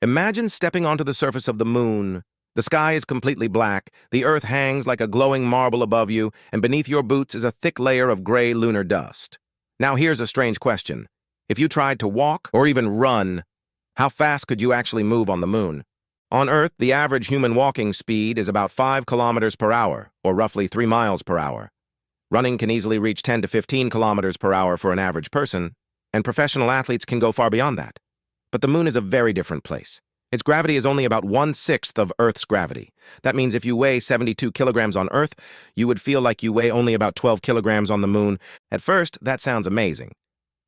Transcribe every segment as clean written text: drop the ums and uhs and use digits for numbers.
Imagine stepping onto the surface of the moon. The sky is completely black, the earth hangs like a glowing marble above you, and beneath your boots is a thick layer of gray lunar dust. Now here's a strange question. If you tried to walk or even run, how fast could you actually move on the moon? On Earth, the average human walking speed is about 5 kilometers per hour, or roughly 3 miles per hour. Running can easily reach 10 to 15 kilometers per hour for an average person, and professional athletes can go far beyond that. But the moon is a very different place. Its gravity is only about 1/6 of Earth's gravity. That means if you weigh 72 kilograms on Earth, you would feel like you weigh only about 12 kilograms on the moon. At first, that sounds amazing.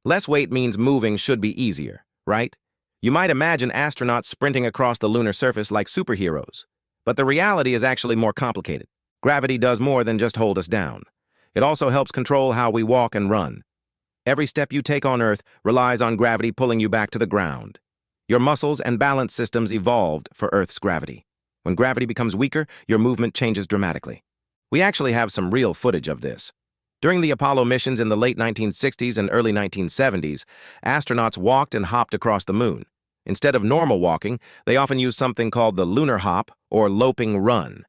Less weight means moving should be easier, right? You might imagine astronauts sprinting across the lunar surface like superheroes. But the reality is actually more complicated. Gravity does more than just hold us down. It also helps control how we walk and run. Every step you take on Earth relies on gravity pulling you back to the ground. Your muscles and balance systems evolved for Earth's gravity. When gravity becomes weaker, your movement changes dramatically. We actually have some real footage of this. During the Apollo missions in the late 1960s and early 1970s, astronauts walked and hopped across the moon. Instead of normal walking, they often used something called the lunar hop or loping run.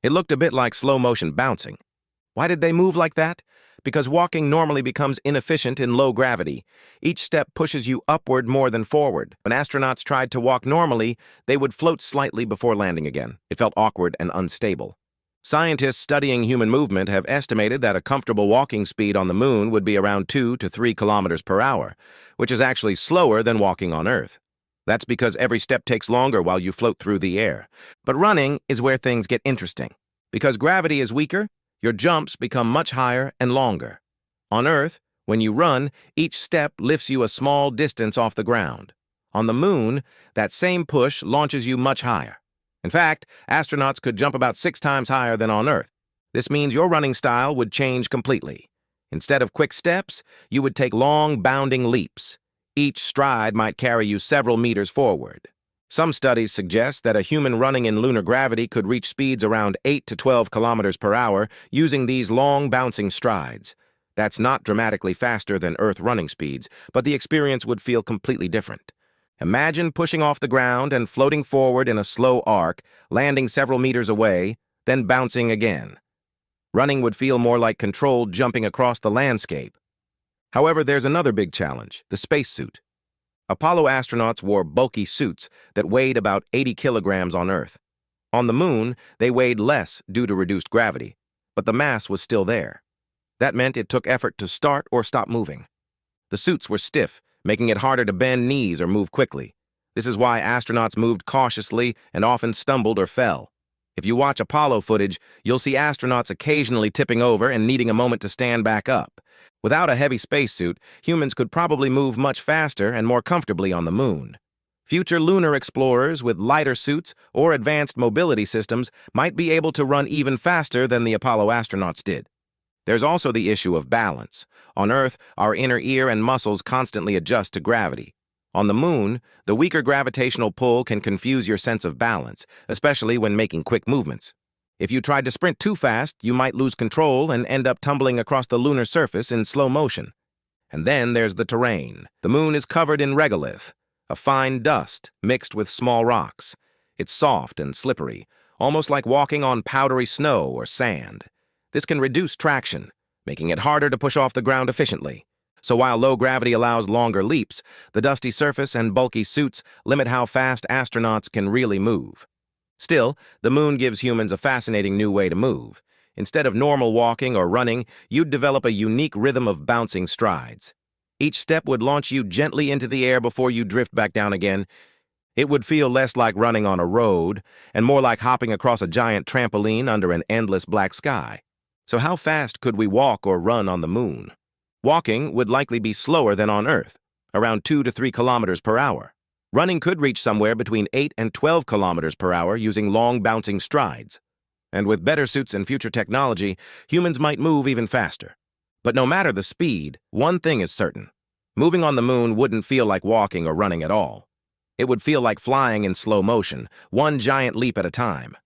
It looked a bit like slow-motion bouncing. Why did they move like that? Because walking normally becomes inefficient in low gravity. Each step pushes you upward more than forward. When astronauts tried to walk normally, they would float slightly before landing again. It felt awkward and unstable. Scientists studying human movement have estimated that a comfortable walking speed on the moon would be around 2 to 3 kilometers per hour, which is actually slower than walking on Earth. That's because every step takes longer while you float through the air. But running is where things get interesting. Because gravity is weaker, your jumps become much higher and longer. On Earth, when you run, each step lifts you a small distance off the ground. On the moon, that same push launches you much higher. In fact, astronauts could jump about 6 times higher than on Earth. This means your running style would change completely. Instead of quick steps, you would take long, bounding leaps. Each stride might carry you several meters forward. Some studies suggest that a human running in lunar gravity could reach speeds around 8 to 12 kilometers per hour using these long, bouncing strides. That's not dramatically faster than Earth running speeds, but the experience would feel completely different. Imagine pushing off the ground and floating forward in a slow arc, landing several meters away, then bouncing again. Running would feel more like controlled jumping across the landscape. However, there's another big challenge, the spacesuit. Apollo astronauts wore bulky suits that weighed about 80 kilograms on Earth. On the moon, they weighed less due to reduced gravity, but the mass was still there. That meant it took effort to start or stop moving. The suits were stiff, making it harder to bend knees or move quickly. This is why astronauts moved cautiously and often stumbled or fell. If you watch Apollo footage, you'll see astronauts occasionally tipping over and needing a moment to stand back up. Without a heavy spacesuit, humans could probably move much faster and more comfortably on the moon. Future lunar explorers with lighter suits or advanced mobility systems might be able to run even faster than the Apollo astronauts did. There's also the issue of balance. On Earth, our inner ear and muscles constantly adjust to gravity. On the moon, the weaker gravitational pull can confuse your sense of balance, especially when making quick movements. If you tried to sprint too fast, you might lose control and end up tumbling across the lunar surface in slow motion. And then there's the terrain. The moon is covered in regolith, a fine dust mixed with small rocks. It's soft and slippery, almost like walking on powdery snow or sand. This can reduce traction, making it harder to push off the ground efficiently. So while low gravity allows longer leaps, the dusty surface and bulky suits limit how fast astronauts can really move. Still, the moon gives humans a fascinating new way to move. Instead of normal walking or running, you'd develop a unique rhythm of bouncing strides. Each step would launch you gently into the air before you drift back down again. It would feel less like running on a road and more like hopping across a giant trampoline under an endless black sky. So how fast could we walk or run on the moon? Walking would likely be slower than on Earth, around 2 to 3 kilometers per hour. Running could reach somewhere between 8 and 12 kilometers per hour using long bouncing strides. And with better suits and future technology, humans might move even faster. But no matter the speed, one thing is certain. Moving on the moon wouldn't feel like walking or running at all. It would feel like flying in slow motion, one giant leap at a time.